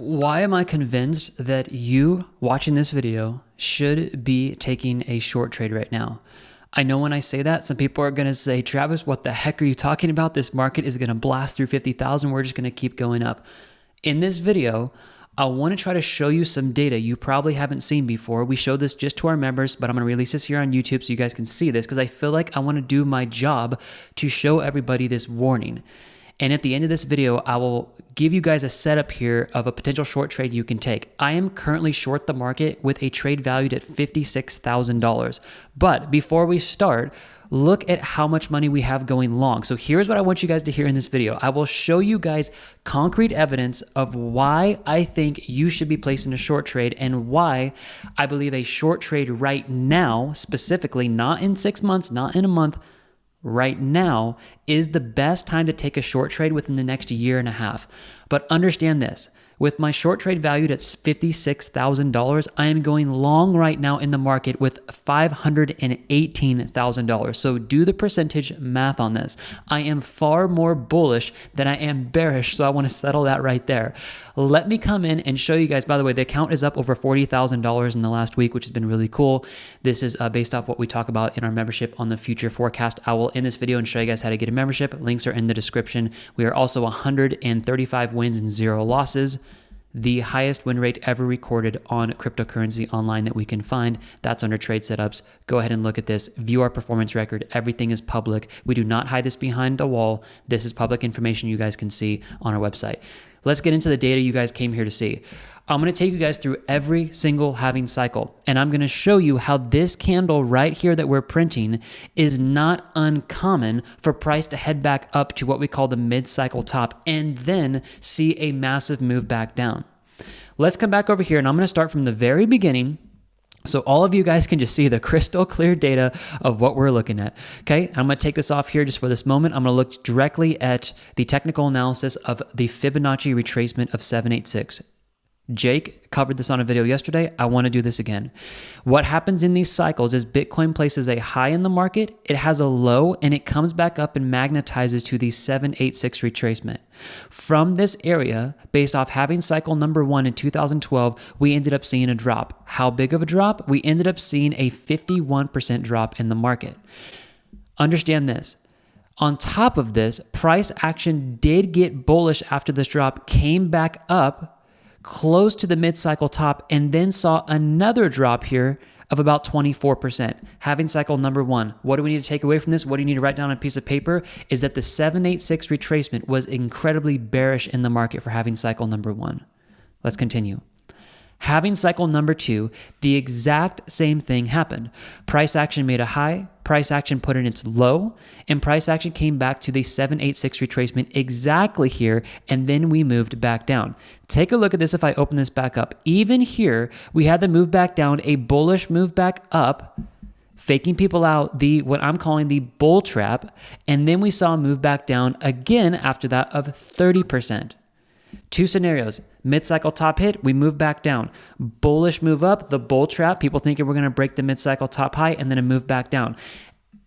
Why am I convinced that you watching this video should be taking a short trade right now? I know when I say that, some people are going to say, Travis, what the heck are you talking about? This market is going to blast through 50,000. We're just going to keep going up. In this video, I want to try to show you some data you probably haven't seen before. We show this just to our members, but I'm going to release this here on YouTube so you guys can see this because I feel like I want to do my job to show everybody this warning. And at the end of this video, I will give you guys a setup here of a potential short trade you can take. I am currently short the market with a trade valued at $56,000. But before we start, look at how much money we have going long. So here's what I want you guys to hear in this video. I will show you guys concrete evidence of why I think you should be placing a short trade and why I believe a short trade right now, specifically, not in 6 months, not in a month, right now is the best time to take a short trade within the next year and a half. But understand this, with my short trade valued at $56,000, I am going long right now in the market with $518,000. So do the percentage math on this. I am far more bullish than I am bearish, so I want to settle that right there. Let me come in and show you guys, by the way, the account is up over $40,000 in the last week, which has been really cool. This is based off what we talk about in our membership on the future forecast. I will end this video and show you guys how to get a membership. Links are in the description. We are also 135 wins and 0 losses. The highest win rate ever recorded on cryptocurrency online that we can find. That's under trade setups. Go ahead and look at this. View our performance record. Everything is public. We do not hide this behind a wall. This is public information you guys can see on our website. Let's get into the data you guys came here to see. I'm going to take you guys through every single halving cycle, and I'm going to show you how this candle right here that we're printing is not uncommon for price to head back up to what we call the mid-cycle top and then see a massive move back down. Let's come back over here, and I'm going to start from the very beginning so all of you guys can just see the crystal clear data of what we're looking at. Okay, I'm going to take this off here just for this moment. I'm going to look directly at the technical analysis of the Fibonacci retracement of 786. Jake covered this on a video yesterday. I want to do this again. What happens in these cycles is Bitcoin places a high in the market, it has a low, and it comes back up and magnetizes to the 786 retracement. From this area, based off having cycle number 1 in 2012, we ended up seeing a drop. How big of a drop? We ended up seeing a 51% drop in the market. Understand this. On top of this, price action did get bullish after this drop, came back up close to the mid-cycle top, and then saw another drop here of about 24%. Having cycle number 1. What do we need to take away from this? What do you need to write down on a piece of paper? Is that the 786 retracement was incredibly bearish in the market for having cycle number 1. Let's continue. Having cycle number 2, the exact same thing happened. Price action made a high, price action put in its low, and price action came back to the 786 retracement exactly here, and then we moved back down. Take a look at this if I open this back up. Even here, we had the move back down, a bullish move back up, faking people out, what I'm calling the bull trap, and then we saw a move back down again after that of 30%. Two scenarios. Mid-cycle top hit, we move back down. Bullish move up, the bull trap. People thinking we're going to break the mid-cycle top high and then a move back down.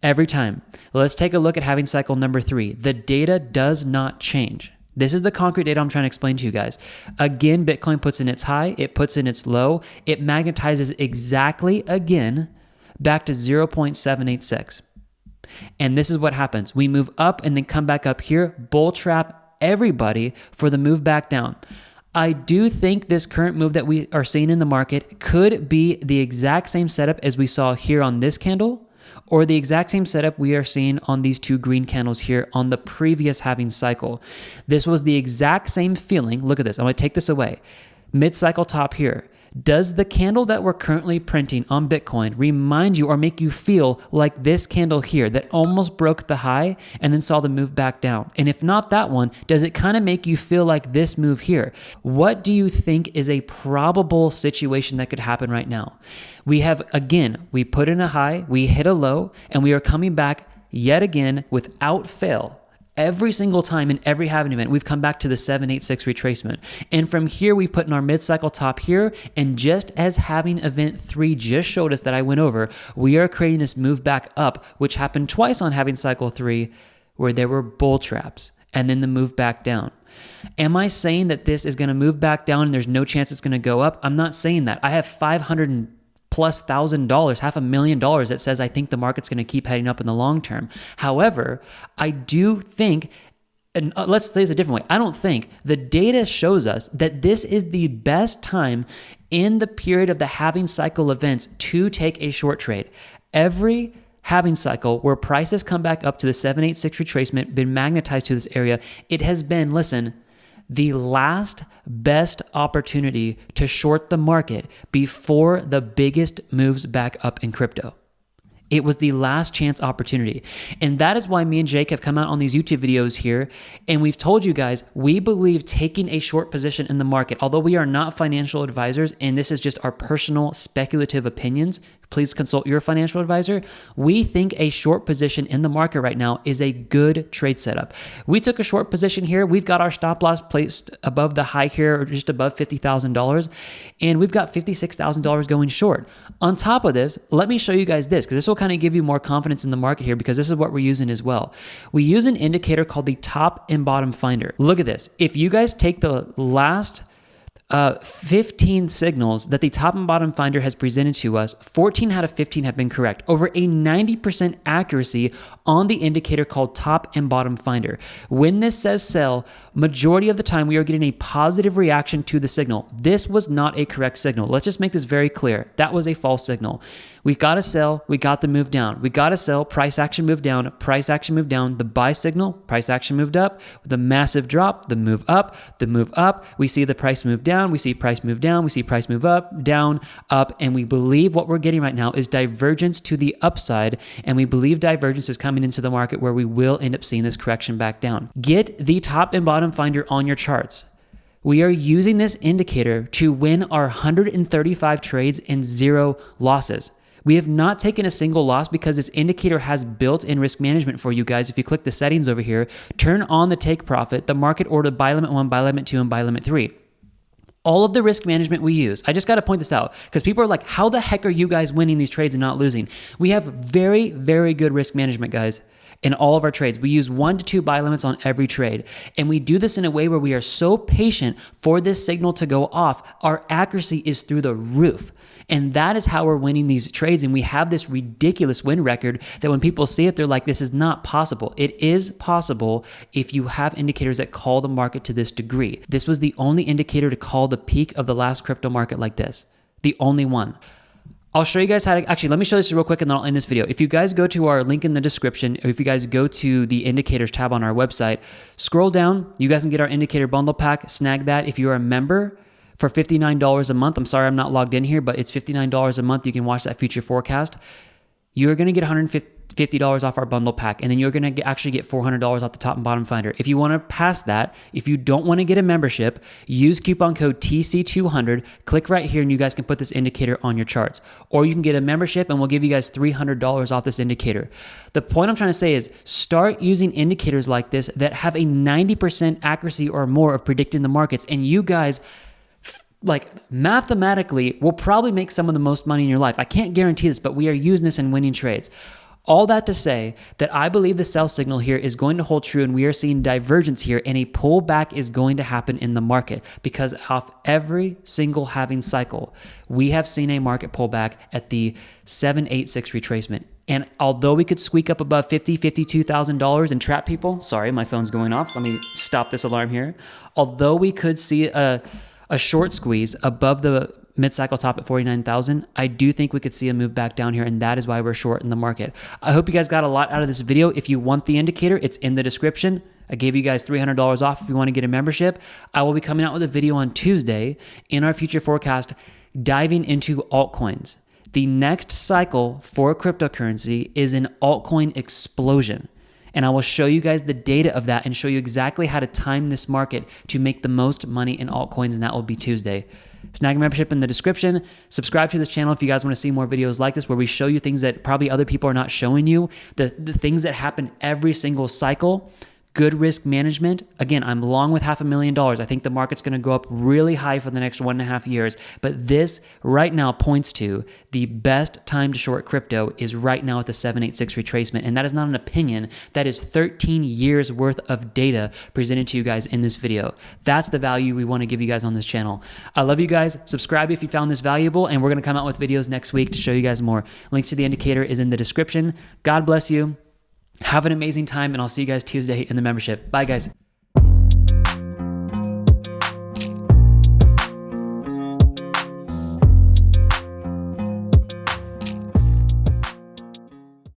Every time. Let's take a look at having cycle number 3. The data does not change. This is the concrete data I'm trying to explain to you guys. Again, Bitcoin puts in its high, it puts in its low, it magnetizes exactly again back to 0.786. And this is what happens. We move up and then come back up here, bull trap everybody for the move back down. I do think this current move that we are seeing in the market could be the exact same setup as we saw here on this candle, or the exact same setup we are seeing on these two green candles here on the previous halving cycle. This was the exact same feeling. Look at this. I'm going to take this away. Mid-cycle top here. Does the candle that we're currently printing on Bitcoin remind you or make you feel like this candle here that almost broke the high and then saw the move back down? And if not that one, does it kind of make you feel like this move here? What do you think is a probable situation that could happen right now? We have, again, we put in a high, we hit a low, and we are coming back yet again without fail. Every single time in every halving event, we've come back to the 786 retracement. And from here, we put in our mid-cycle top here. And just as halving event 3 just showed us that I went over, we are creating this move back up, which happened twice on halving cycle 3, where there were bull traps and then the move back down. Am I saying that this is going to move back down and there's no chance it's going to go up? I'm not saying that. I have $500,000+ $500,000 that says I think the market's going to keep heading up in the long term. However, I do think, and let's say this a different way. I don't think the data shows us that this is the best time in the period of the halving cycle events to take a short trade. Every halving cycle where prices come back up to the 786 retracement, been magnetized to this area, it has been, listen, the last best opportunity to short the market before the biggest moves back up in crypto. It was the last chance opportunity. And that is why me and Jake have come out on these YouTube videos here. And we've told you guys, we believe taking a short position in the market, although we are not financial advisors, and this is just our personal speculative opinions, please consult your financial advisor. We think a short position in the market right now is a good trade setup. We took a short position here. We've got our stop loss placed above the high here, or just above $50,000. And we've got $56,000 going short. On top of this, let me show you guys this, because this will kind of give you more confidence in the market here, because this is what we're using as well. We use an indicator called the top and bottom finder. Look at this. If you guys take the last 15 signals that the top and bottom finder has presented to us, 14 out of 15 have been correct. Over a 90% accuracy on the indicator called top and bottom finder. When this says sell, majority of the time we are getting a positive reaction to the signal. This was not a correct signal. Let's just make this very clear. That was a false signal. We got to sell, we got the move down. We got to sell, price action moved down, price action moved down. The buy signal, price action moved up. The massive drop, the move up, the move up. We see the price move down, we see price move down, we see price move up, down, up, and we believe what we're getting right now is divergence to the upside, and we believe divergence is coming into the market where we will end up seeing this correction back down. Get the top and bottom finder on your charts. We are using this indicator to win our 135 trades and 0 losses. We have not taken a single loss because this indicator has built-in risk management for you guys. If you click the settings over here, turn on the take profit, the market order buy limit 1, buy limit 2, and buy limit 3. All of the risk management we use, I just got to point this out because people are like, how the heck are you guys winning these trades and not losing? We have very, very good risk management, guys. In all of our trades, we use 1 to 2 buy limits on every trade. And we do this in a way where we are so patient for this signal to go off. Our accuracy is through the roof. And that is how we're winning these trades. And we have this ridiculous win record that when people see it, they're like, this is not possible. It is possible if you have indicators that call the market to this degree. This was the only indicator to call the peak of the last crypto market like this. The only one. I'll show you guys how to, actually, let me show this real quick and then I'll end this video. If you guys go to our link in the description, or if you guys go to the indicators tab on our website, scroll down, you guys can get our indicator bundle pack, snag that. If you're a member for $59 a month, I'm sorry I'm not logged in here, but it's $59 a month. You can watch that future forecast. You're going to get $150 off our bundle pack, and then you're going to actually get $400 off the top and bottom finder. If you want to pass that, if you don't want to get a membership, use coupon code TC200, click right here, and you guys can put this indicator on your charts. Or you can get a membership, and we'll give you guys $300 off this indicator. The point I'm trying to say is start using indicators like this that have a 90% accuracy or more of predicting the markets, and you guys, like, mathematically, will probably make some of the most money in your life. I can't guarantee this, but we are using this in winning trades. All that to say that I believe the sell signal here is going to hold true, and we are seeing divergence here, and a pullback is going to happen in the market because of every single halving cycle, we have seen a market pullback at the 786 retracement. And although we could squeak up above $50,000, $52,000 and trap people, sorry, my phone's going off. Let me stop this alarm here. Although we could see a short squeeze above the mid-cycle top at 49,000, I do think we could see a move back down here, and that is why we're short in the market. I hope you guys got a lot out of this video. If you want the indicator, it's in the description. I gave you guys $300 off if you want to get a membership. I will be coming out with a video on Tuesday in our future forecast diving into altcoins. The next cycle for cryptocurrency is an altcoin explosion. And I will show you guys the data of that and show you exactly how to time this market to make the most money in altcoins, and that will be Tuesday. Snag a membership in the description. Subscribe to this channel if you guys want to see more videos like this where we show you things that probably other people are not showing you, the things that happen every single cycle. good risk management. Again, I'm long with $500,000. I think the market's going to go up really high for the next 1.5 years. But this right now points to the best time to short crypto is right now at the 786 retracement. And that is not an opinion. That is 13 years worth of data presented to you guys in this video. That's the value we want to give you guys on this channel. I love you guys. Subscribe if you found this valuable, and we're going to come out with videos next week to show you guys more. Links to the indicator is in the description. God bless you. Have an amazing time, and I'll see you guys Tuesday in the membership. Bye, guys.